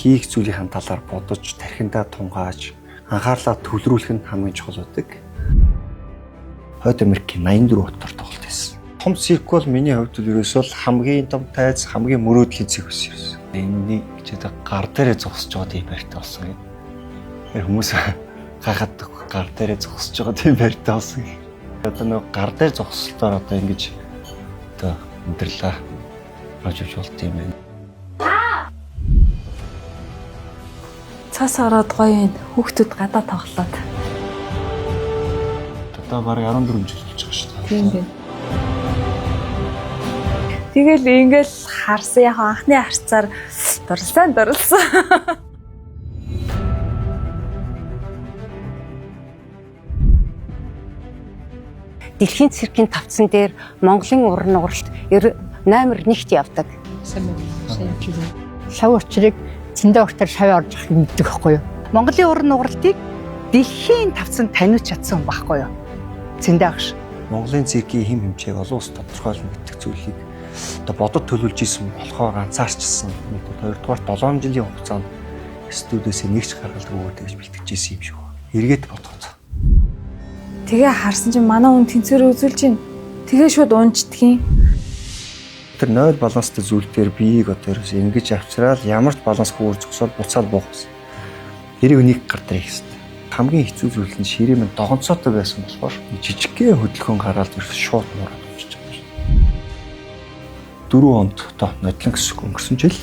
хийх зүйлийн талаар бодож, тархиндаа тунгааж, анхаарлаа төвлөрүүлэх нь хамгийн чухал байдаг. Хойд Америкийн 84 хотоор тоглолт хийсэн. Том цирк бол миний хувьд ерөөсөө хамгийн том тайз, хамгийн мөрөөдлийн цирк байсан. Энэний чидэг гар дээрээ зогсож байгаа тийм байртай болсон юм. Тэр хүмүүс гахаад гар дээрээ зогсож байгаа тийм байртай болсон. Одоо нэг гар дээр зогсолтоор одоо ингэж одоо өндөрлөө авч болт юм байна. Цас ороод гоё юм. Хүүхдүүд гадаа тоглоод. Одоо бараг 14 жил болж байгаа шүү дээ. Тийм байна. Тэгэл ингээл харсан яг анхны харцаар дурлсан. Дэлхийн циркийн тавцсан дээр Монголын уран нугаралт номер 1-т явдаг. Шав учрыг цэндээ өгтөр шав орж ирэх гэдэг байхгүй юу? Монголын уран нугаралтыг дэлхийн тавцанд таниуч чадсан хүн байхгүй юу? Цэндээ агш. Монголын циркийн хэм хэмжээг олон улс тодорхойлно гэдэг зүйлийг одоо бодод төлөвлөж исэн болохоор анзаарчсан. Нэг 2-7 жилийн хугацаанд студиэсээ нэгч гаргалдаг өгөөд гэж бэлтгэжсэн юм шиг байна. Эргээд бодгоцоо. Тэгээ харсан чинь манай хүн тэнцвэр үзүүлж байна. Тэгээ шууд унждгийн. Тэр 0 баланстай зүйл дээр биеийг одоо ингэж авчраад ямар ч балансгүй үр зогсоод буцаад буух гэсэн. Хэрэг нэг гар дээр хийх хэрэгтэй. Хамгийн хэцүү зүйл нь ширээ минь догонцоотой байсан болохоор жижигхэн хөдөлгөөн гараад ирсэн шууд муураад очиж байгаа юм. 4 онд одоо нодлон гэсэг өнгөрсөн жил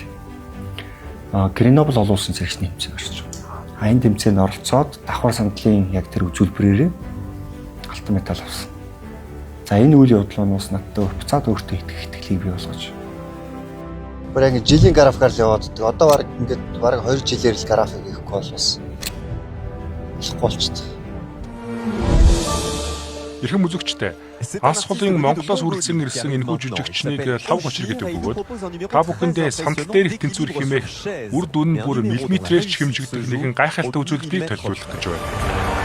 Гренобл олуулсан зэрэгчний тэмцээн гарч байгаа. Энэ тэмцээнд оролцоод давхар сандлын яг тэр үзүүлбэрээр алтан медаль авсан. За энэ үйл явдлаас надад буцаад өөртөө итгэлийг бий болгож. Бүр яг жилийн графикаар л яваад байдаг. Одоо баг ингээд баг 2 жилээр л график хийхгүй бол бас болохгүй болчихсон. Эрхэм үзэгчтэй Алс холын Монголоос үргэлжлэн ирсэн энэхүү жүжигчнийг лав гочир гэдэг бөгөөд та бүхэндээ сандал дээр их тэнцвэр хэмээх үр дүн нь бүр миллиметрээр ч хэмжигдэх нэгэн гайхалтай үзүүлэлтийг төлөвлөх гэж байна.